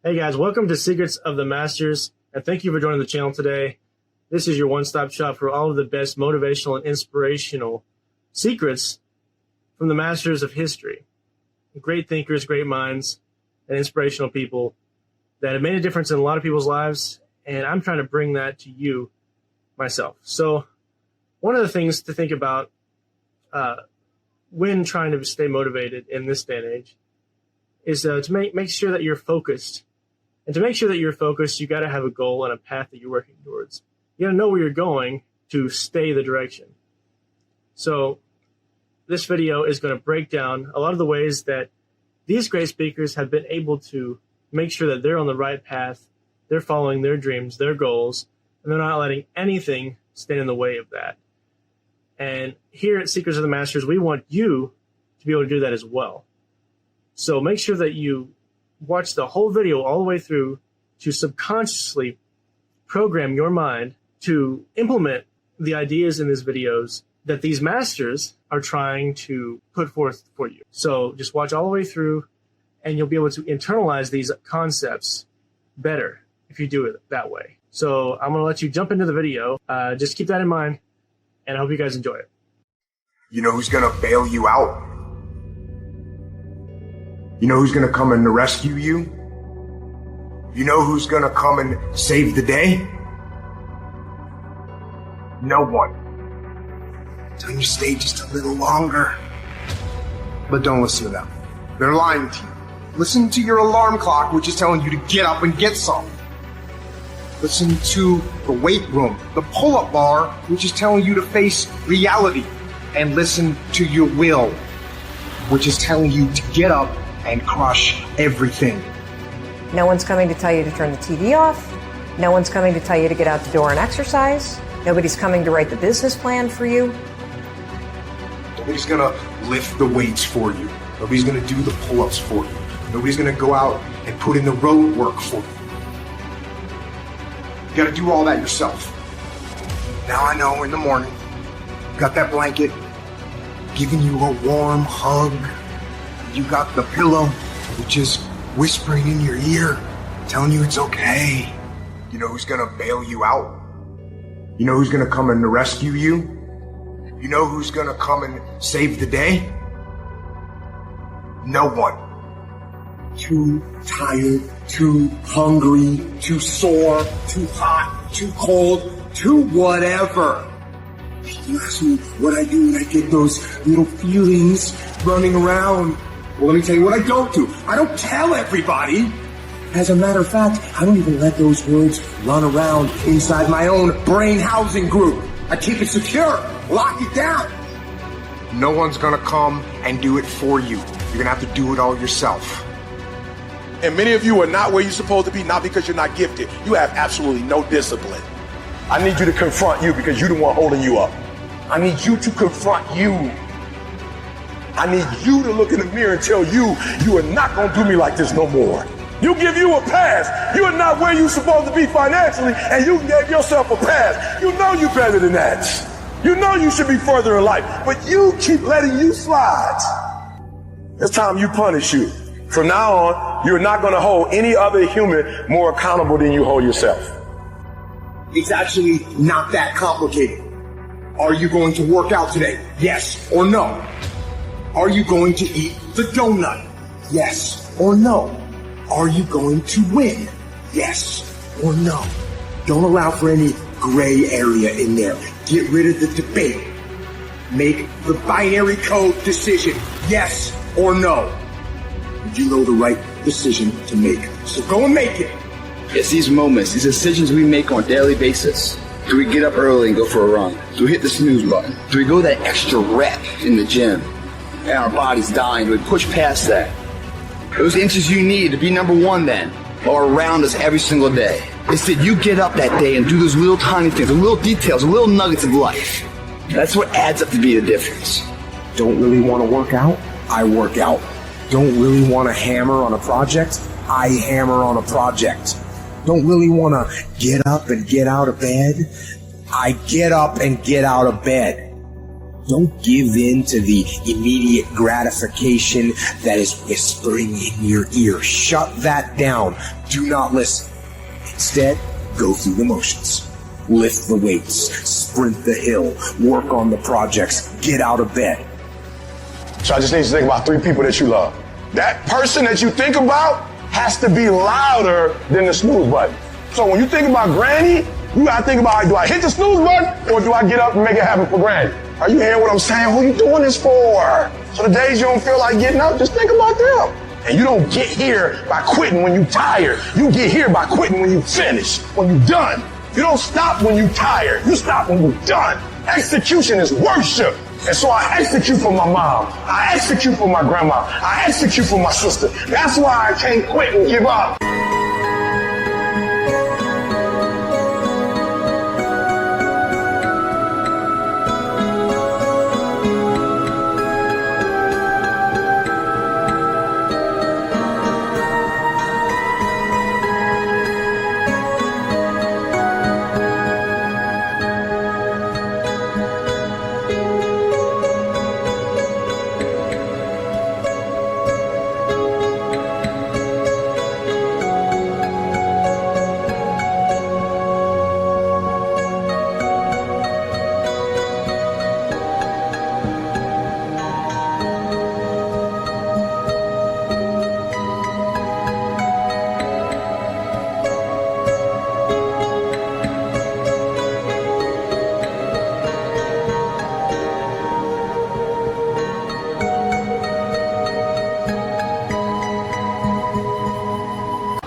Hey guys, welcome to Secrets of the Masters, and thank you for joining the channel today. This is your one-stop shop for all of the best motivational and inspirational secrets from the masters of history. Great thinkers, great minds, and inspirational people that have made a difference in a lot of people's lives, and I'm trying to bring that to you myself. So one of the things to think about when trying to stay motivated in this day and age is to make sure that you're focused. And to make sure that you're focused, you got to have a goal and a path that you're working towards. You got to know where you're going to stay the direction. So this video is going to break down a lot of the ways that these great speakers have been able to make sure that they're on the right path, they're following their dreams, their goals, and they're not letting anything stand in the way of that. And here at Secrets of the Masters, we want you to be able to do that as well. So make sure that you watch the whole video all the way through to subconsciously program your mind to implement the ideas in these videos that these masters are trying to put forth for you. So just watch all the way through and you'll be able to internalize these concepts better if you do it that way. So I'm going to let you jump into the video. Just keep that in mind, and I hope you guys enjoy it. You know who's going to bail you out? You know who's going to come and rescue you? You know who's going to come and save the day? No one. Tell you to stay just a little longer. But don't listen to them. They're lying to you. Listen to your alarm clock, which is telling you to get up and get some. Listen to the weight room, the pull-up bar, which is telling you to face reality. And listen to your will, which is telling you to get up and crush everything. No one's coming to tell you to turn the TV off. No one's coming to tell you to get out the door and exercise. Nobody's coming to write the business plan for you. Nobody's gonna lift the weights for you. Nobody's gonna do the pull-ups for you. Nobody's gonna go out and put in the road work for you. You gotta do all that yourself. Now I know in the morning, got that blanket, giving you a warm hug. You got the pillow, which is whispering in your ear, telling you it's okay. You know who's gonna bail you out? You know who's gonna come and rescue you? You know who's gonna come and save the day? No one. Too tired, too hungry, too sore, too hot, too cold, too whatever. You ask me what I do when I get those little feelings running around. Well, let me tell you what I don't do. I don't tell everybody. As a matter of fact, I don't even let those words run around inside my own brain housing group. I keep it secure, lock it down. No one's gonna come and do it for you. You're gonna have to do it all yourself. And many of you are not where you're supposed to be, not because you're not gifted. You have absolutely no discipline. I need you to confront you because you're the one holding you up. I need you to confront you. I need you to look in the mirror and tell you, you are not going to do me like this no more. You give you a pass. You are not where you're supposed to be financially, and you gave yourself a pass. You know you're better than that. You know you should be further in life, but you keep letting you slide. It's time you punish you. From now on, you're not going to hold any other human more accountable than you hold yourself. It's actually not that complicated. Are you going to work out today? Yes or no? Are you going to eat the donut? Yes or no? Are you going to win? Yes or no? Don't allow for any gray area in there. Get rid of the debate. Make the binary code decision. Yes or no? And you know the right decision to make. So go and make it. It's these moments, these decisions we make on a daily basis. Do we get up early and go for a run? Do we hit the snooze button? Do we go that extra rep in the gym? And our body's dying. Do we push past that? Those inches you need to be number one then are around us every single day. It's that you get up that day and do those little tiny things, the little details, the little nuggets of life. That's what adds up to be the difference. Don't really want to work out? I work out. Don't really want to hammer on a project? I hammer on a project. Don't really want to get up and get out of bed? I get up and get out of bed. Don't give in to the immediate gratification that is whispering in your ear. Shut that down. Do not listen. Instead, go through the motions. Lift the weights, sprint the hill, work on the projects, get out of bed. So I just need you to think about 3 people that you love. That person that you think about has to be louder than the snooze button. So when you think about Granny, you gotta think about, do I hit the snooze button or do I get up and make it happen for Granny? Are you hearing what I'm saying? Who you doing this for? So the days you don't feel like getting up, just think about them. And you don't get here by quitting when you're tired. You get here by quitting when you finish, when you're done. You don't stop when you're tired. You stop when you're done. Execution is worship. And so I execute for my mom. I execute for my grandma. I execute for my sister. That's why I can't quit and give up.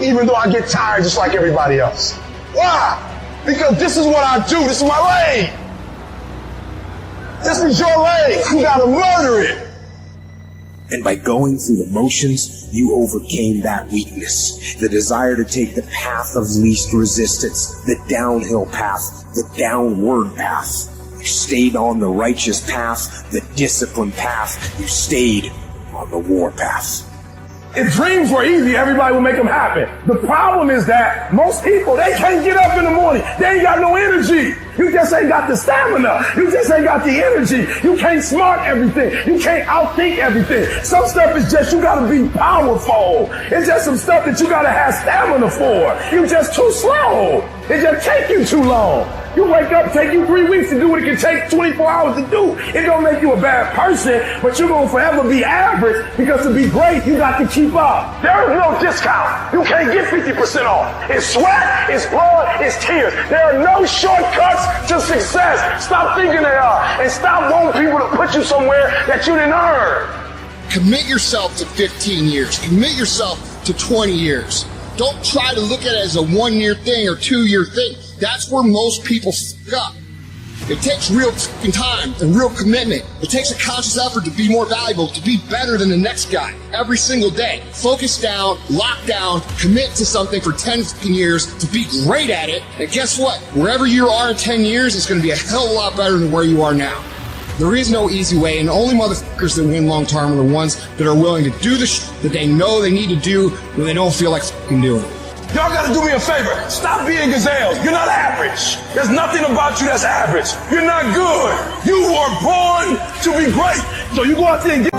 Even though I get tired just like everybody else. Why? Because this is what I do. This is my lane. This is your lane. You gotta murder it. And by going through the motions, you overcame that weakness. The desire to take the path of least resistance, the downhill path, the downward path. You stayed on the righteous path, the disciplined path. You stayed on the war path. If dreams were easy, everybody would make them happen. The problem is that most people, they can't get up in the morning. They ain't got no energy. You just ain't got the stamina. You just ain't got the energy. You can't smart everything. You can't outthink everything. Some stuff is just, you gotta be powerful. It's just some stuff that you gotta have stamina for. You just too slow. It just take you too long. You wake up, take you 3 weeks to do what it can take 24 hours to do. It don't make you a bad person, but you're gonna forever be average because to be great, you got to keep up. There is no discount. You can't get 50% off. It's sweat, it's blood, it's tears. There are no shortcuts to success. Stop thinking they are, and stop wanting people to put you somewhere that you didn't earn. Commit yourself to 15 years. Commit yourself to 20 years. Don't try to look at it as a 1-year thing or 2-year thing. That's where most people fuck up. It takes real fucking time and real commitment. It takes a conscious effort to be more valuable, to be better than the next guy every single day. Focus down, lock down, commit to something for 10 fucking years to be great at it. And guess what? Wherever you are in 10 years, it's going to be a hell of a lot better than where you are now. There is no easy way, and the only motherfuckers that win long term are the ones that are willing to do the shit that they know they need to do when they don't feel like fucking doing it. Y'all gotta do me a favor. Stop being gazelles. You're not average. There's nothing about you that's average. You're not good. You were born to be great. So you go out there and get...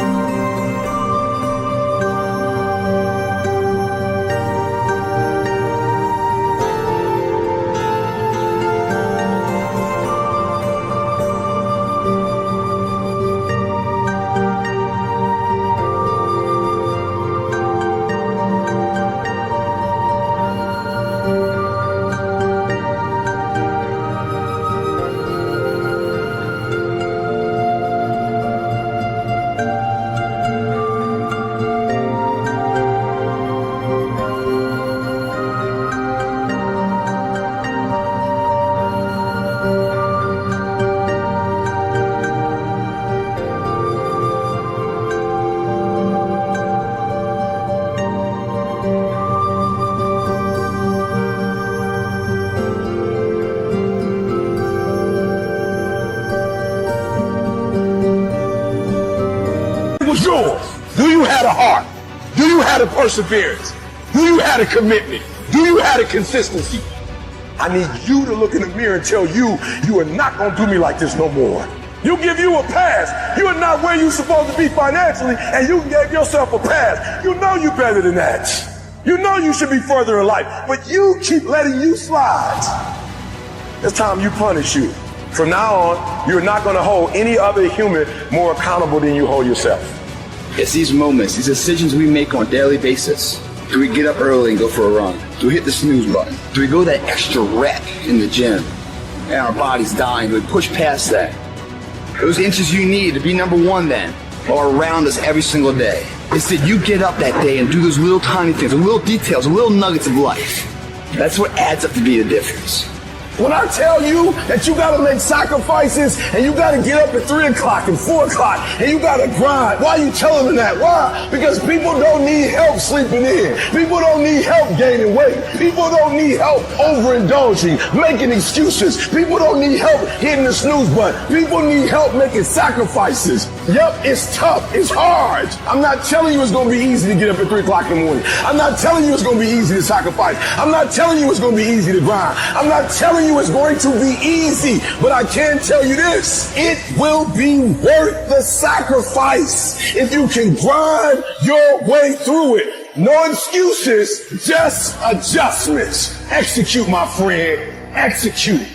was yours? Do you have a heart? Do you have a perseverance? Do you have a commitment? Do you have a consistency? I need you to look in the mirror and tell you, you are not going to do me like this no more. You give you a pass. You are not where you're supposed to be financially, and you gave yourself a pass. You know you're better than that. You know you should be further in life, but you keep letting you slide. It's time you punish you. From now on, you're not going to hold any other human more accountable than you hold yourself. It's these moments, these decisions we make on a daily basis. Do we get up early and go for a run? Do we hit the snooze button? Do we go that extra rep in the gym? And our body's dying. Do we push past that? Those inches you need to be number one then are around us every single day. It's that you get up that day and do those little tiny things, the little details, the little nuggets of life. That's what adds up to be the difference. When I tell you that you gotta make sacrifices and you gotta get up at 3 o'clock and 4 o'clock and you gotta grind, why are you telling them that? Why? Because people don't need help sleeping in. People don't need help gaining weight. People don't need help overindulging, making excuses. People don't need help hitting the snooze button. People need help making sacrifices. Yep, it's tough. It's hard. I'm not telling you it's gonna be easy to get up at 3 o'clock in the morning. I'm not telling you it's gonna be easy to sacrifice. I'm not telling you it's gonna be easy to grind. I'm not telling you it's going to be easy, but I can tell you this, it will be worth the sacrifice if you can grind your way through it. No excuses, just adjustments. Execute, my friend, execute.